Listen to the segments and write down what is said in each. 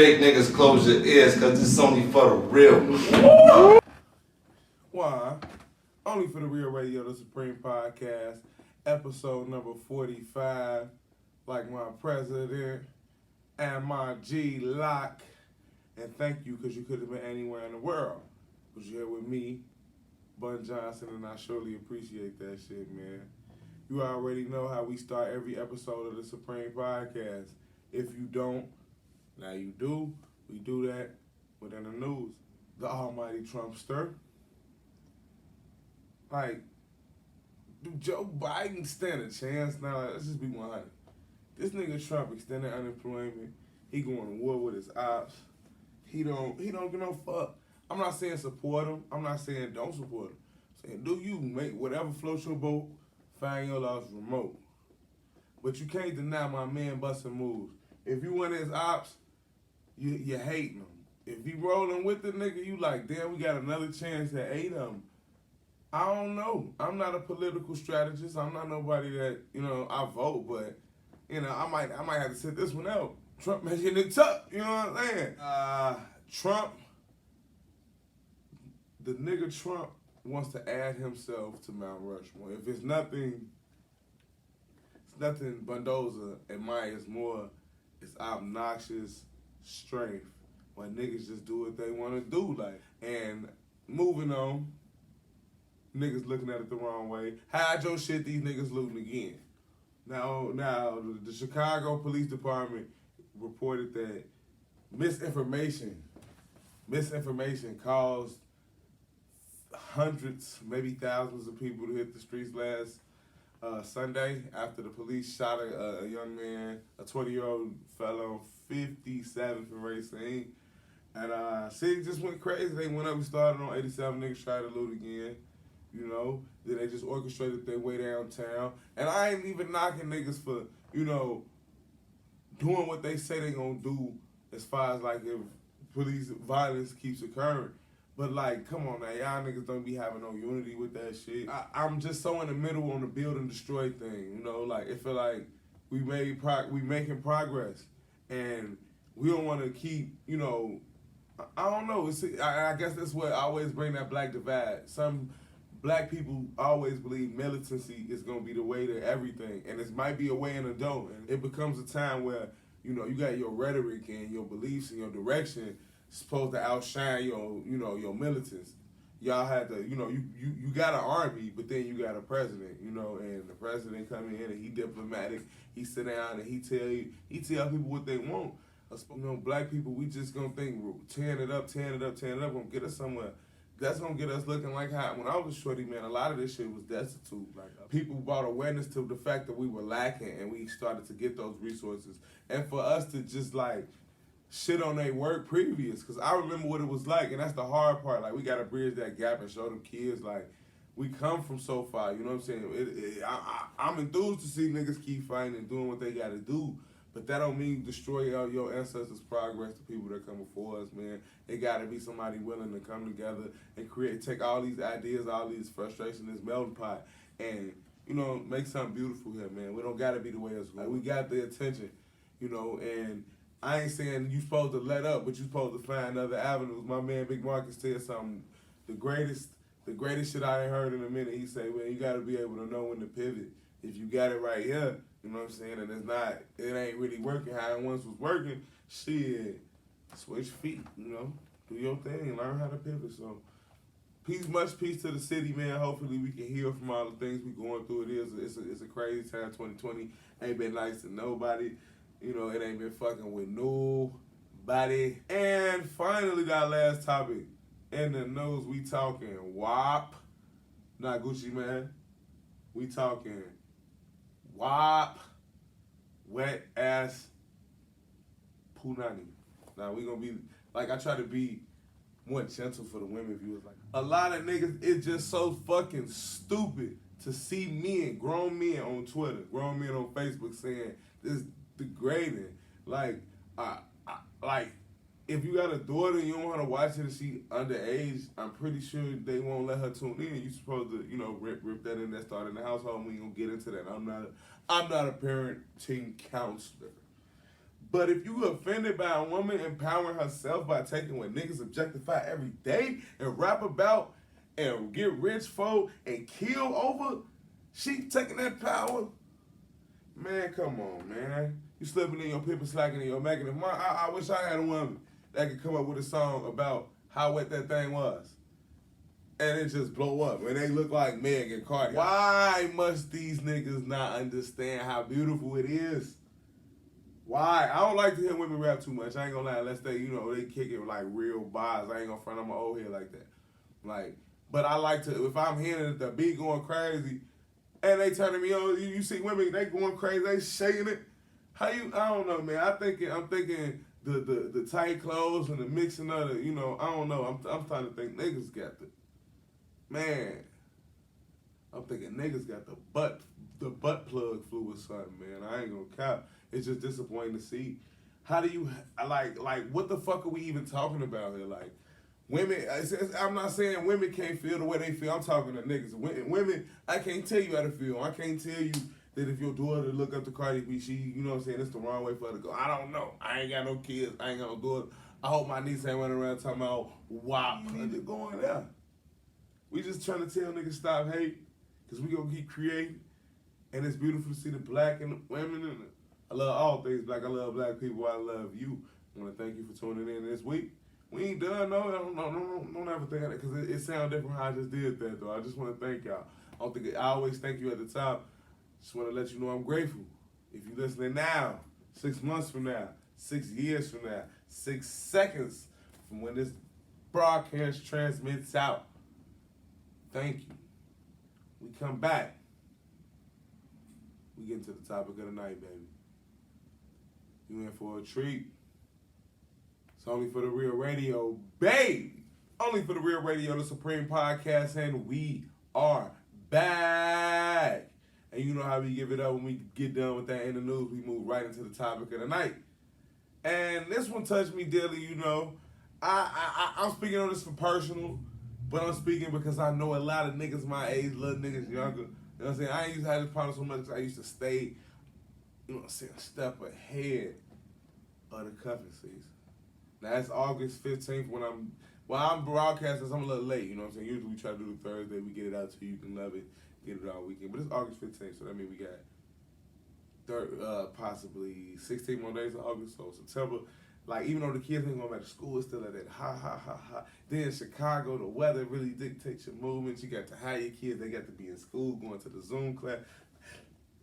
fake niggas close your ears, cause this is only for the real. Why? Only for the Real Radio, the Supreme Podcast, episode number 45. Like my president and my G-Lock. And thank you, because you could have been anywhere in the world. But you're here with me, Bun Johnson, and I surely appreciate that shit, man. You already know how we start every episode of the Supreme Podcast. If you don't, now you do. We do that within the news. The almighty Trumpster. Like, do Joe Biden stand a chance now? Let's just be 100. This nigga Trump extended unemployment. He going to war with his ops. He don't give no fuck. I'm not saying support him. I'm not saying don't support him. I'm saying do you make whatever floats your boat, find your loss remote. But you can't deny my man busting moves. If you one of his ops, you hating him. If he rolling with the nigga, you like, damn, we got another chance at 8 of them. I don't know. I'm not a political strategist. I'm not nobody that, I vote, but, I might have to sit this one out. Trump making it tough, you know what I'm saying? Trump, the nigga Trump wants to add himself to Mount Rushmore. If it's nothing Bundoza admires more, it's obnoxious strength when niggas just do what they want to do. And moving on, niggas looking at it the wrong way. Hide your shit, these niggas looting again. Now, the Chicago Police Department reported that misinformation caused hundreds, maybe thousands of people to hit the streets last Sunday after the police shot a young man, a 20-year-old fellow on 57th and Racine. And city just went crazy. They went up and started on 87. Niggas tried to loot again. Then they just orchestrated their way downtown. And I ain't even knocking niggas for, doing what they say they gonna do as far as if police violence keeps occurring. But come on now, y'all niggas don't be having no unity with that shit. I'm just so in the middle on the build and destroy thing, it feel like we making progress. And we don't want to keep, I don't know. I guess that's what I always bring that black divide. Some black people always believe militancy is going to be the way to everything. And it might be a way in a door. And it becomes a time where, you got your rhetoric and your beliefs and your direction supposed to outshine your militants. Y'all had to, you got an army, but then you got a president, and the president come in and he diplomatic. He sit down and he tell people what they want. Black people, we just gonna think tearing it up, gonna get us somewhere. That's gonna get us looking like how when I was a shorty, man, a lot of this shit was destitute. People brought awareness to the fact that we were lacking and we started to get those resources. And for us to just shit on their work previous, because I remember what it was like, and that's the hard part. We gotta bridge that gap and show them kids we come from so far. You know what I'm saying? I'm enthused to see niggas keep fighting and doing what they gotta do. But that don't mean destroy your ancestors' progress, the people that come before us, man. It gotta be somebody willing to come together and take all these ideas, all these frustrations, this melting pot, and, make something beautiful here, man. We don't gotta be the way it's going. We got the attention, and I ain't saying you supposed to let up, but you supposed to find other avenues. My man Big Marcus said something, the greatest shit I ain't heard in a minute. He said, man, you gotta be able to know when to pivot. If you got it right here, you know what I'm saying, and it ain't really working how it once was working, shit, switch feet, do your thing, learn how to pivot. So, much peace to the city, man. Hopefully we can heal from all the things we going through. It's a crazy time. 2020 ain't been nice to nobody. It ain't been fucking with nobody. And finally, our last topic in the news, we talking WAP, not Gucci man. We talking WAP, wet ass punani. Now we gonna be I try to be more gentle for the women viewers. A lot of niggas, it's just so fucking stupid to see grown men on Twitter, grown men on Facebook saying this degrading. If you got a daughter and you don't want to watch it and she underage, I'm pretty sure they won't let her tune in. You supposed to, rip that in that start in the household. We ain't gonna get into that. I'm not a parenting counselor. But if you offended by a woman empowering herself by taking what niggas objectify every day and rap about and get rich for and kill over, she taking that power. Man, come on, man. You slipping in your pip and slacking in your macking. I wish I had a woman that could come up with a song about how wet that thing was. And it just blow up. And they look like Meg and Cardi. Why must these niggas not understand how beautiful it is? Why? I don't like to hear women rap too much. I ain't gonna lie, unless they, they kick it like real bars. I ain't gonna front on my old head like that. Like, but I like to, if I'm hearing the beat going crazy, and they turning me on, you see women, they going crazy, they shaking it. I don't know, man. I'm thinking the tight clothes and the mixing of the, I don't know. I'm starting to think niggas got man. I'm thinking niggas got the butt plug flu or something, man. I ain't gonna cap. It's just disappointing to see. How do you, like, what the fuck are we even talking about here? Like, women, I'm not saying women can't feel the way they feel. I'm talking to niggas. Women, I can't tell you how to feel. I can't tell you that if your daughter look up to Cardi B, she, you know what I'm saying, it's the wrong way for her to go. I don't know. I ain't got no kids. I ain't got no daughter. I hope my niece ain't running around talking about, wow, you need to go in there. We just trying to tell niggas stop hate, because we gonna keep creating. And it's beautiful to see the black and the women and I love all things black. I love black people. I love you. I want to thank you for tuning in this week. We ain't done, no, don't ever think of that, because it sounds different how I just did that, though. I just want to thank y'all. I always thank you at the top. Just want to let you know I'm grateful. If you're listening now, 6 months from now, 6 years from now, 6 seconds from when this broadcast transmits out, thank you. We come back. We get into the topic of the night, baby. You in for a treat. It's only for the real radio, babe. Only for the real radio, the Supreme Podcast, and we are back. And you know how we give it up when we get done with that in the news. We move right into the topic of the night. And this one touched me dearly, I'm speaking on this for personal, but I'm speaking because I know a lot of niggas my age, little niggas younger. You know what I'm saying? I ain't used to have this problem so much because I used to stay, a step ahead of the cuffing season. Now, it's August 15th when I'm broadcasting, so I'm a little late, you know what I'm saying? Usually we try to do it Thursday, we get it out to you, you can love it, get it all weekend. But it's August 15th, so that means we got possibly 16 more days of August, so September. Like, even though the kids ain't going back to school, it's still at that ha. Then in Chicago, the weather really dictates your movements. You got to hire your kids, they got to be in school, going to the Zoom class.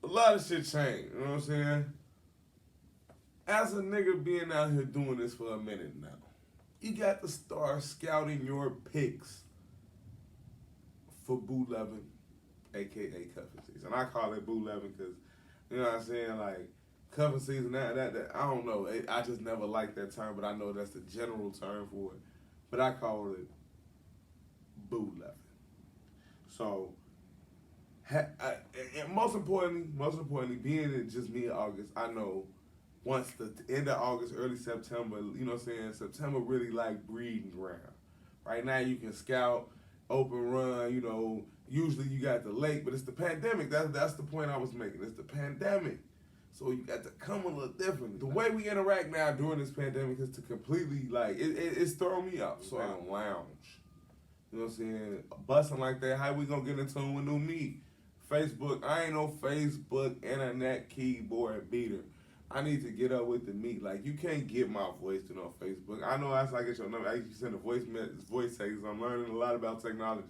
A lot of shit changed, you know what I'm saying? As a nigga being out here doing this for a minute now, you got to start scouting your picks for Boo Lovin', a.k.a. cuffing season. I call it Boo Lovin' because, you know what I'm saying, like, cuffing season, that I don't know. I just never liked that term, but I know that's the general term for it. But I call it Boo Lovin'. So, and most importantly, being in just mid-August, I know once the end of August, early September, you know what I'm saying, September really like breeding ground. Right now you can scout, open run, usually you got the lake, but it's the pandemic. That's the point I was making. It's the pandemic. So you got to come a little different. The way we interact now during this pandemic is to completely, like, it's throwing me off. So I don't lounge. You know what I'm saying? Busting like that, how we gonna get in tune with new me? Facebook, I ain't no Facebook internet keyboard beater. I need to get up with the meat. Like, you can't get my voice to no Facebook. I know after I get your number, I used to send a voice text. I'm learning a lot about technology.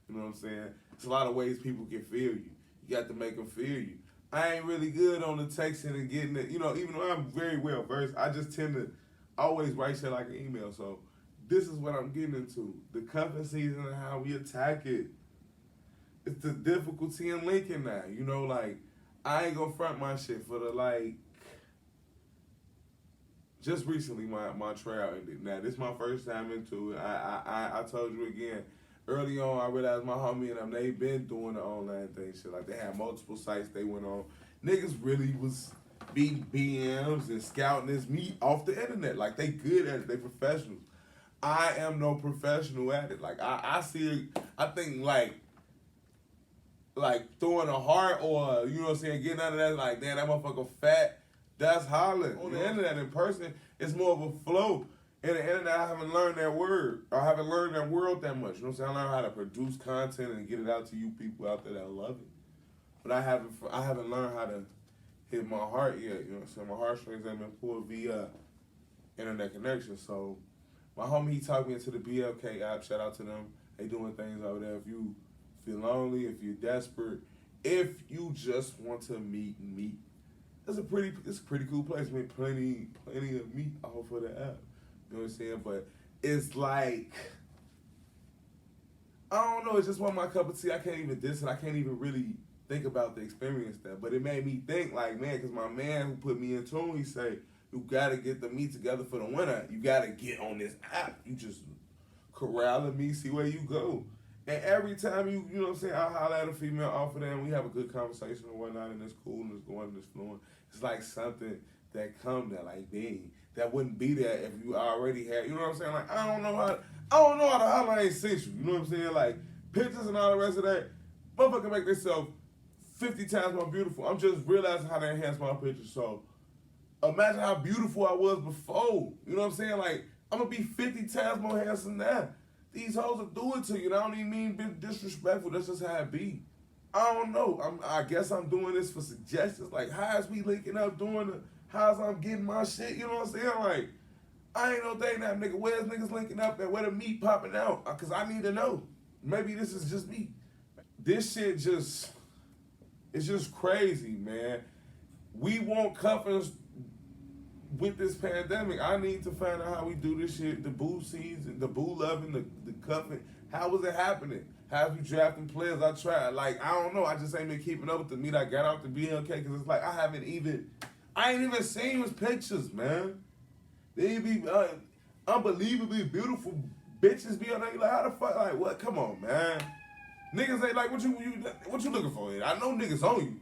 You know what I'm saying? It's a lot of ways people can feel you. You got to make them feel you. I ain't really good on the texting and getting it. Even though I'm very well versed, I just tend to always write shit like an email. So this is what I'm getting into. The cuffing season and how we attack it. It's the difficulty in linking now. I ain't gonna front my shit for the, just recently my trial ended. Now, this is my first time into it. I told you again, early on, I realized my homie and them, they been doing the online thing shit. Like, they had multiple sites they went on. Niggas really was beating BMs and scouting this meat off the internet. Like, they good at it. They professionals. I am no professional at it. Like, I see it, I think, like throwing a heart or, you know what I'm saying, getting out of that, like, damn, that motherfucker fat. That's hollering. On the internet, in person, it's more of a flow. In the internet, I haven't learned that word. I haven't learned that world that much. You know what I'm saying? I learned how to produce content and get it out to you people out there that love it. But I haven't learned how to hit my heart yet. You know what I'm saying? My heartstrings ain't been pulled via internet connection. So my homie, he talked me into the BLK app. Shout out to them. They doing things over there. If you feel lonely, if you're desperate, if you just want to meet, it's a pretty cool place. I mean, plenty of meat off of the app. You know what I'm saying? But it's like, I don't know. It's just one of my cup of tea. I can't even diss it. I can't even really think about the experience that. But it made me think, like, man, because my man who put me in tune, he say, you got to get the meat together for the winter. You got to get on this app. You just corralling me, see where you go. And every time you know what I'm saying, I holler at a female off of that, and we have a good conversation and whatnot, and it's cool, and it's going, and it's flowing. It's like something that come there, like, dang, that wouldn't be there if you already had, you know what I'm saying? Like, I don't know how to holler ain't sensual, you know what I'm saying? Like, pictures and all the rest of that, motherfucker make themselves 50 times more beautiful. I'm just realizing how to enhance my pictures, so imagine how beautiful I was before, you know what I'm saying? Like, I'm gonna be 50 times more handsome now. These hoes will do it to you, and I don't even mean being disrespectful, that's just how it be. I don't know, I guess I'm doing this for suggestions, like, how's we linking up doing the, how's I'm getting my shit, you know what I'm saying? Like, I ain't no thing now, nigga, where's niggas linking up and where the meat popping out? Because I need to know. Maybe this is just me. This shit it's just crazy, man. We want cuffings with this pandemic. I need to find out how we do this shit, the boo season, the boo loving, the cuffing. How was it happening? How you drafting players? I tried. Like, I don't know. I just ain't been keeping up with the meat. I got off the BLK because it's like I ain't even seen his pictures, man. They be unbelievably beautiful bitches be on there. You like, how the fuck? Like, what? Come on, man. Niggas ain't like, what you looking for here? I know niggas on you.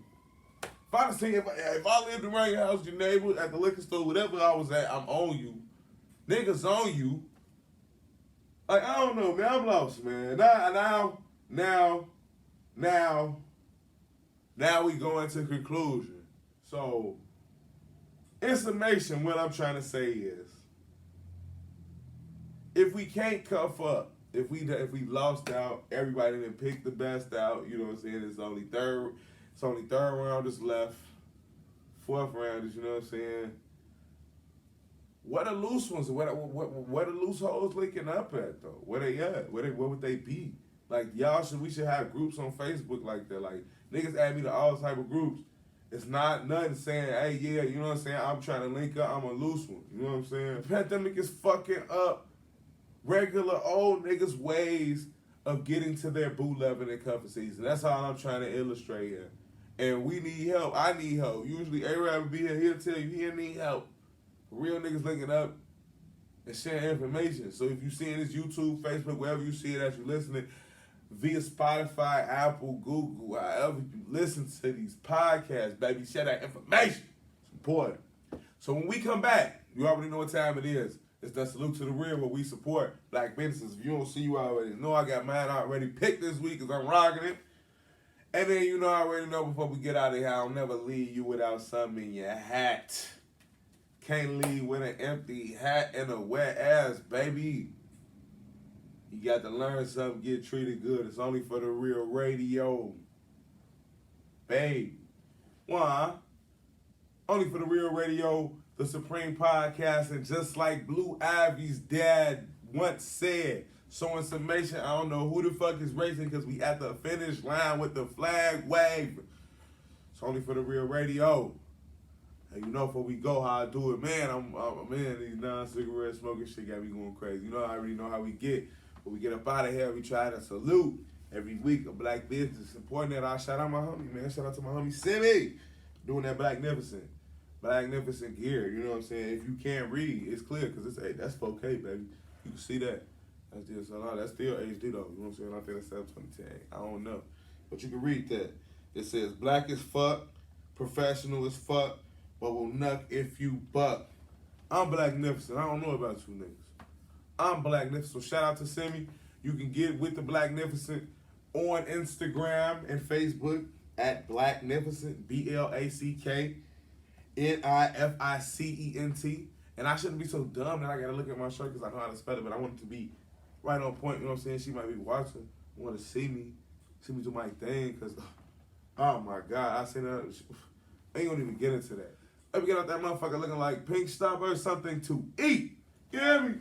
If I lived around your house, your neighbor, at the liquor store, whatever I was at, I'm on you. Niggas on you. Like, I don't know, man. I'm lost, man. Now we go into conclusion. So, in summation, what I'm trying to say is, if we can't cuff up, if we lost out, everybody didn't pick the best out, you know what I'm saying? It's only third rounders left, fourth rounders, you know what I'm saying? What are loose ones? What are loose hoes linking up at though? Where they at? Where would they be? Like we should have groups on Facebook like that. Like niggas add me to all type of groups. It's not nothing saying, hey yeah, you know what I'm saying? I'm trying to link up. I'm a loose one. You know what I'm saying? The pandemic is fucking up regular old niggas' ways of getting to their boo level and cuffing season. That's all I'm trying to illustrate here. And we need help. I need help. Usually A-Rab will be here. He'll tell you he need help. Real niggas linking up and sharing information. So if you seeing this YouTube, Facebook, wherever you see it as you listening, via Spotify, Apple, Google, however you listen to these podcasts, baby, share that information. It's important. So when we come back, you already know what time it is. It's the Salute to the Real where we support black businesses. If you don't see, you already know I got mine already picked this week because I'm rocking it. And then you know I already know before we get out of here, I'll never leave you without something in your hat. Can't leave with an empty hat and a wet ass, baby. You got to learn something, get treated good. It's only for the real radio. Babe. Why? Only for the real radio, the Supreme Podcast, and just like Blue Ivy's dad once said, so in summation, I don't know who the fuck is racing because we at the finish line with the flag wave. It's only for the real radio. And you know before we go how I do it, man, man, these non-cigarette smoking shit got me going crazy. You know, I already know how we get. When we get up out of here, we try to salute every week a black business. Important that I shout out my homie, man. Shout out to my homie Simmy. Doing that Blacknificent gear. You know what I'm saying? If you can't read, it's clear because that's 4K, baby. You can see that. That's still HD though. You know what I'm saying? I think that's 720. I don't know. But you can read that. It says black as fuck, professional as fuck, but will nuck if you buck. I'm Blacknificent. I don't know about you niggas. I'm Blacknificent. So shout out to Simmy. You can get with the Blacknificent on Instagram and Facebook at Blacknificent, BLACK. N-I-F-I-C-E-N-T. And I shouldn't be so dumb that I gotta look at my shirt because I know how to spell it, but I want it to be right on point. You know what I'm saying? She might be watching, want to see me do my thing, because, oh my God, I seen her. I ain't gonna even get into that. Let me get out that motherfucker looking like Pink Stop or something to eat. You hear me?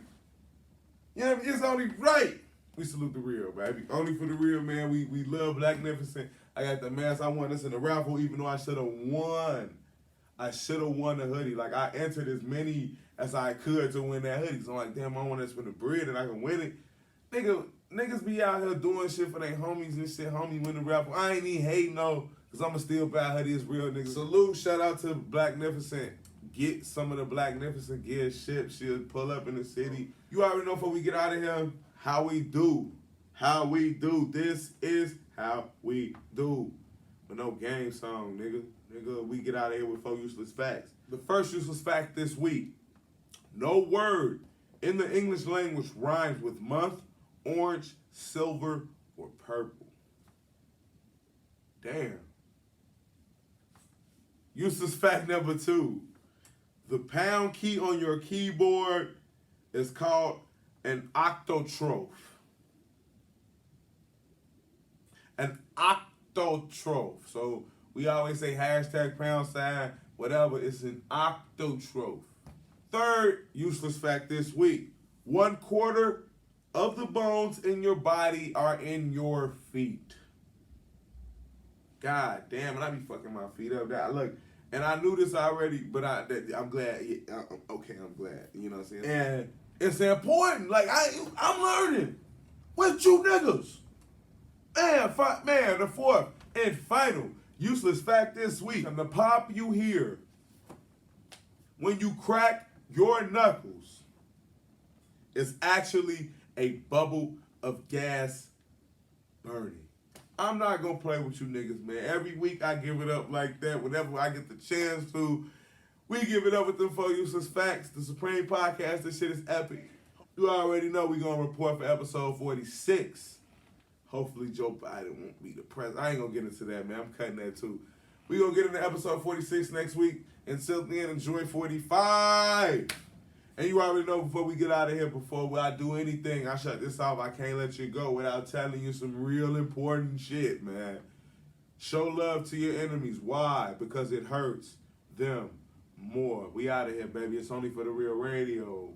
You know what I mean? It's only right. We salute the real, baby. Only for the real, man. We love Blacknificent. I got the mask. I won this in the raffle, even though I should have won. I should have won the hoodie. Like, I entered as many as I could to win that hoodie. So I'm like, damn, I want to spend the bread and I can win it. Niggas be out here doing shit for their homies and shit. Homie win the raffle. I ain't even hating, no, because I'm going to still buy a hoodie. It's real, niggas. Salute, shout out to Blacknificent. Get some of the Blacknificent gear shipped. She'll pull up in the city. You already know before we get out of here how we do. How we do. This is how we do. But no game song, nigga. Nigga, we get out of here with 4 useless facts. The first useless fact this week. No word in the English language rhymes with month, orange, silver, or purple. Damn. Useless fact number 2. The pound key on your keyboard is called an octotroph. An octotroph. So we always say hashtag pound sign, whatever. It's an octotroph. Third useless fact this week. 1/4 of the bones in your body are in your feet. God damn, and I be fucking my feet up. Look, and I knew this already, but I'm glad. Yeah, okay, I'm glad. You know what I'm saying? And it's important. Like, I'm learning with you niggas. Man, the fourth and final useless fact this week. And the pop you hear when you crack your knuckles is actually a bubble of gas burning. I'm not gonna play with you niggas, man. Every week I give it up like that. Whenever I get the chance to, we give it up with them 4 useless facts. The Supreme Podcast, this shit is epic. You already know we gonna report for episode 46. Hopefully Joe Biden won't be the president. I ain't gonna get into that, man. I'm cutting that too. We gonna get into episode 46 next week. Until then, enjoy 45. And you already know before we get out of here, before I do anything, I shut this off. I can't let you go without telling you some real important shit, man. Show love to your enemies. Why? Because it hurts them more. We out of here, baby. It's only for the real radio.